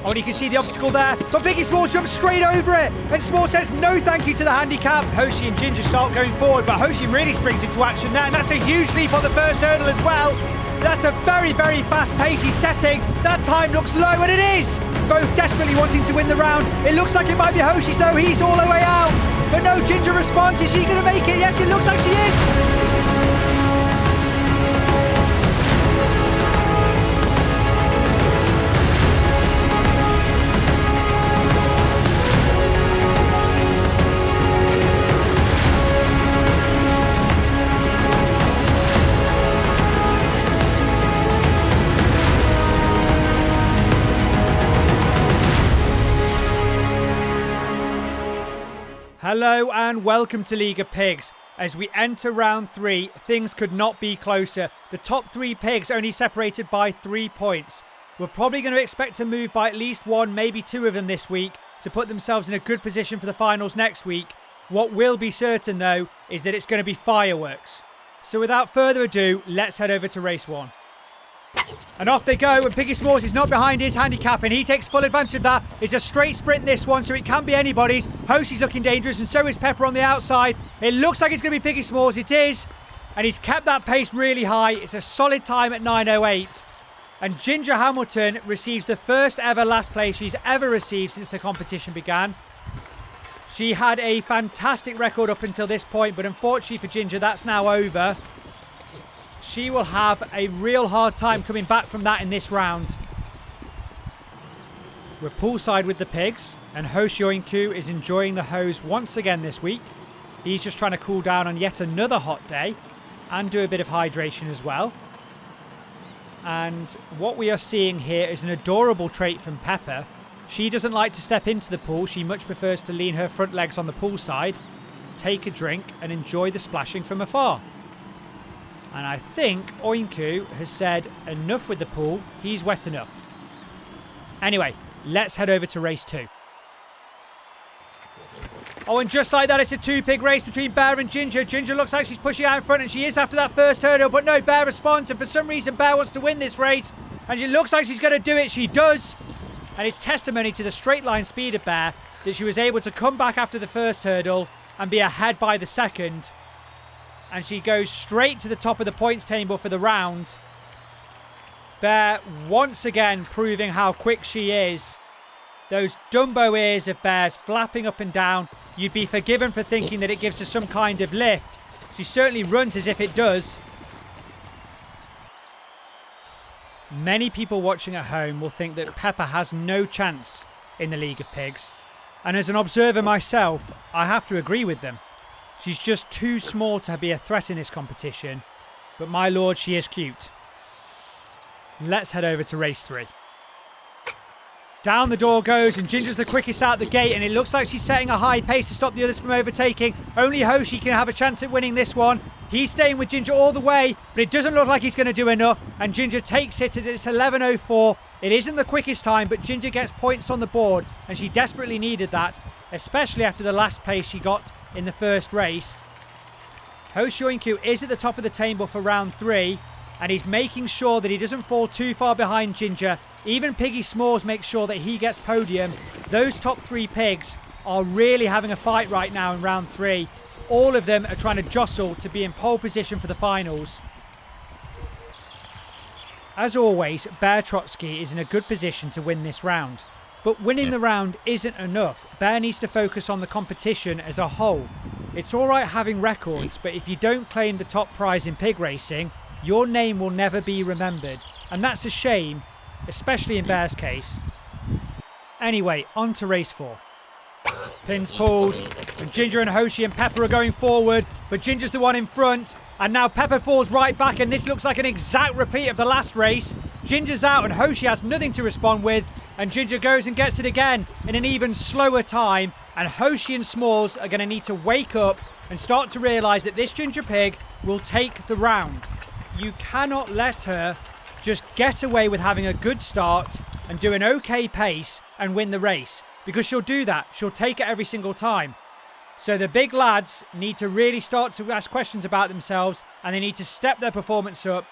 Oh, and you can see the obstacle there, but Biggie Smalls jumps straight over it, and Smalls says no thank you to the handicap. Hoshi and Ginger start going forward, but Hoshi really springs into action there, and that's a huge leap on the first hurdle as well. That's a very, very fast pace he's setting. That time looks low, and it is! Both desperately wanting to win the round. It looks like it might be Hoshi's though, he's all the way out. But no, Ginger responds, is she going to make it? Yes, it looks like she is! Hello and welcome to League of Pigs. As we enter round 3, things could not be closer. The top 3 pigs only separated by 3 points. We're probably going to expect to move by at least 1, maybe 2 of them this week to put themselves in a good position for the finals next week. What will be certain though is that it's going to be fireworks. So without further ado, let's head over to race 1. And off they go, and Piggy Smalls is not behind his handicap, and he takes full advantage of that. It's a straight sprint this one, so it can be anybody's. Hoshi's looking dangerous, and so is Pepper on the outside. It looks like it's going to be Piggy Smalls. It is, and he's kept that pace really high. It's a solid time at 9:08. And Ginger Hamilton receives the first ever last place she's ever received since the competition began. She had a fantastic record up until this point, but unfortunately for Ginger, that's now over. She will have a real hard time coming back from that in this round. We're poolside with the pigs, and Hoshi is enjoying the hose once again this week. He's just trying to cool down on yet another hot day and do a bit of hydration as well. And what we are seeing here is an adorable trait from Pepper. She doesn't like to step into the pool. She much prefers to lean her front legs on the poolside, take a drink and enjoy the splashing from afar. And I think Oinku has said enough with the pool, he's wet enough. Anyway, let's head over to race 2. Oh, and just like that, it's a 2-pig race between Bear and Ginger. Ginger looks like she's pushing out in front, and she is after that first hurdle, but no, Bear responds, and for some reason Bear wants to win this race, and it looks like she's going to do it. She does, and it's testimony to the straight line speed of Bear that she was able to come back after the first hurdle and be ahead by the second. And she goes straight to the top of the points table for the round. Bear once again proving how quick she is. Those Dumbo ears of Bear's flapping up and down. You'd be forgiven for thinking that it gives her some kind of lift. She certainly runs as if it does. Many people watching at home will think that Pepper has no chance in the League of Pigs. And as an observer myself, I have to agree with them. She's just too small to be a threat in this competition, but my lord, she is cute. Let's head over to race 3. Down the door goes, and Ginger's the quickest out the gate, and it looks like she's setting a high pace to stop the others from overtaking. Only Hoshi can have a chance at winning this one. He's staying with Ginger all the way, but it doesn't look like he's going to do enough, and Ginger takes it at its 11:04. It isn't the quickest time, but Ginger gets points on the board, and she desperately needed that, especially after the last pace she got in the first race. Hoshi is at the top of the table for round 3, and he's making sure that he doesn't fall too far behind Ginger. Even Piggy Smalls makes sure that he gets podium. Those top 3 pigs are really having a fight right now in round 3. All of them are trying to jostle to be in pole position for the finals. As always, Bear Trotsky is in a good position to win this round. But winning the round isn't enough. Bear needs to focus on the competition as a whole. It's alright having records, but if you don't claim the top prize in pig racing, your name will never be remembered. And that's a shame, especially in Bear's case. Anyway, on to race 4. Pins pulled, and Ginger and Hoshi and Pepper are going forward, but Ginger's the one in front, and now Pepper falls right back, and this looks like an exact repeat of the last race. Ginger's out, and Hoshi has nothing to respond with, and Ginger goes and gets it again in an even slower time, and Hoshi and Smalls are going to need to wake up and start to realise that this Ginger pig will take the round. You cannot let her just get away with having a good start and do an okay pace and win the race, because she'll do that. She'll take it every single time. So the big lads need to really start to ask questions about themselves, and they need to step their performance up.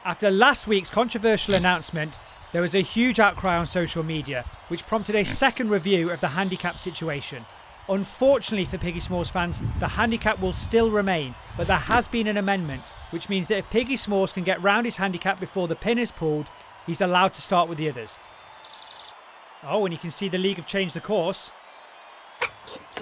After last week's controversial announcement There was a huge outcry on social media, which prompted a second review of the handicap situation. Unfortunately for Piggy Smalls fans, the handicap will still remain, but there has been an amendment, which means that if Piggy Smalls can get round his handicap before the pin is pulled, he's allowed to start with the others. Oh, and you can see the league have changed the course.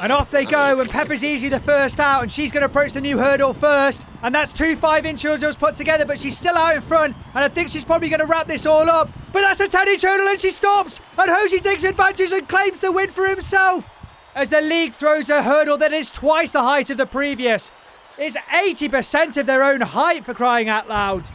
And off they go, and Pepper's easily the first out, and she's going to approach the new hurdle first. And that's 2 5-inch hurdles put together, but she's still out in front, and I think she's probably going to wrap this all up. But that's a 10-inch hurdle, and she stops, and Hoshi takes advantage and claims the win for himself. As the league throws a hurdle that is twice the height of the previous. It's 80% of their own height, for crying out loud.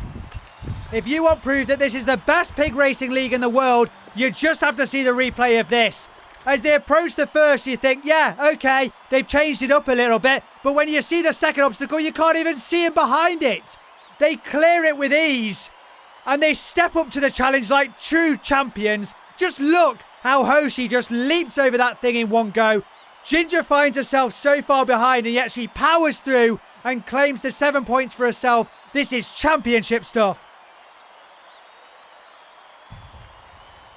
If you want proof that this is the best pig racing league in the world, you just have to see the replay of this. As they approach the first, you think, yeah, okay, they've changed it up a little bit. But when you see the second obstacle, you can't even see him behind it. They clear it with ease. And they step up to the challenge like true champions. Just look how Hoshi just leaps over that thing in one go. Ginger finds herself so far behind, and yet she powers through and claims the 7 points for herself. This is championship stuff.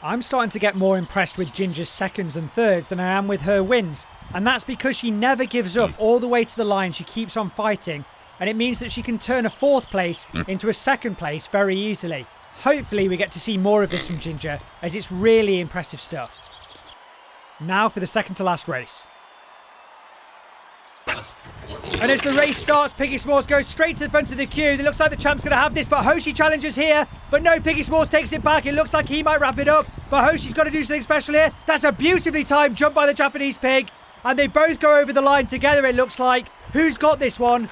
I'm starting to get more impressed with Ginger's seconds and thirds than I am with her wins. And that's because she never gives up all the way to the line. She keeps on fighting. And it means that she can turn a 4th place into a 2nd place very easily. Hopefully we get to see more of this from Ginger, as it's really impressive stuff. Now for the second to last race. And as the race starts, Piggy Smalls goes straight to the front of the queue. It looks like the champ's going to have this, but Hoshi challenges here. But no, Piggy Smalls takes it back. It looks like he might wrap it up, but Hoshi's got to do something special here. That's a beautifully timed jump by the Japanese pig. And they both go over the line together, it looks like. Who's got this one?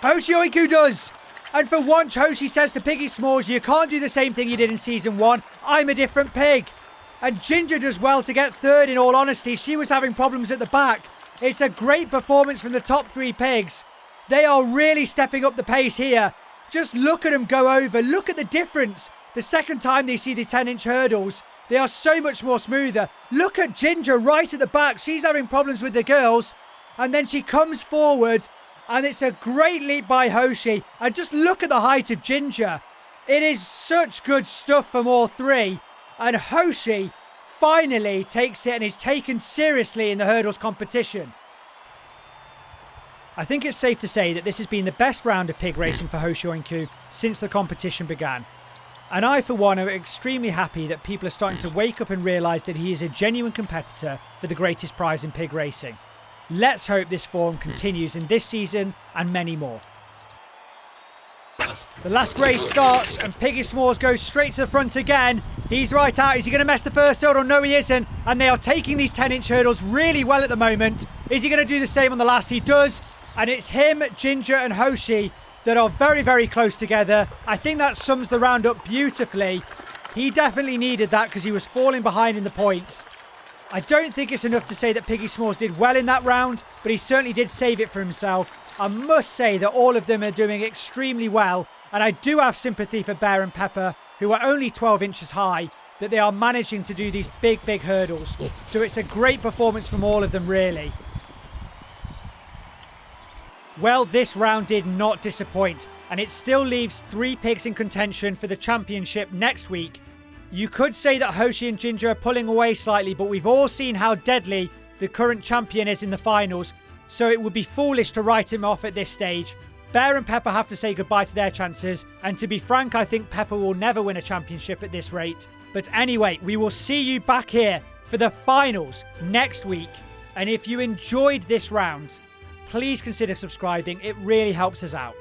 Hoshi Oiku does. And for once, Hoshi says to Piggy Smalls, you can't do the same thing you did in season 1. I'm a different pig. And Ginger does well to get 3rd, in all honesty. She was having problems at the back. It's a great performance from the top 3 pigs. They are really stepping up the pace here. Just look at them go over. Look at the difference. The second time they see the 10-inch hurdles, they are so much more smoother. Look at Ginger right at the back. She's having problems with the girls. And then she comes forward, and it's a great leap by Hoshi. And just look at the height of Ginger. It is such good stuff from all 3. And Hoshi finally takes it and is taken seriously in the hurdles competition. I think it's safe to say that this has been the best round of pig racing for Hoshi Oiku since the competition began. And I, for one, am extremely happy that people are starting to wake up and realise that he is a genuine competitor for the greatest prize in pig racing. Let's hope this form continues in this season and many more. The last race starts, and Piggy Smalls goes straight to the front again. He's right out. Is he going to mess the first hurdle? No, he isn't. And they are taking these 10-inch hurdles really well at the moment. Is he going to do the same on the last? He does. And it's him, Ginger and Hoshi that are very, very close together. I think that sums the round up beautifully. He definitely needed that because he was falling behind in the points. I don't think it's enough to say that Piggy Smalls did well in that round, but he certainly did save it for himself. I must say that all of them are doing extremely well, and I do have sympathy for Bear and Pepper, who are only 12 inches high, that they are managing to do these big, big hurdles. So it's a great performance from all of them, really. Well, this round did not disappoint, and it still leaves 3 pigs in contention for the championship next week. You could say that Hoshi and Ginger are pulling away slightly, but we've all seen how deadly the current champion is in the finals, so it would be foolish to write him off at this stage. Bear and Pepper have to say goodbye to their chances, and to be frank, I think Pepper will never win a championship at this rate. But anyway, we will see you back here for the finals next week. And if you enjoyed this round, please consider subscribing. It really helps us out.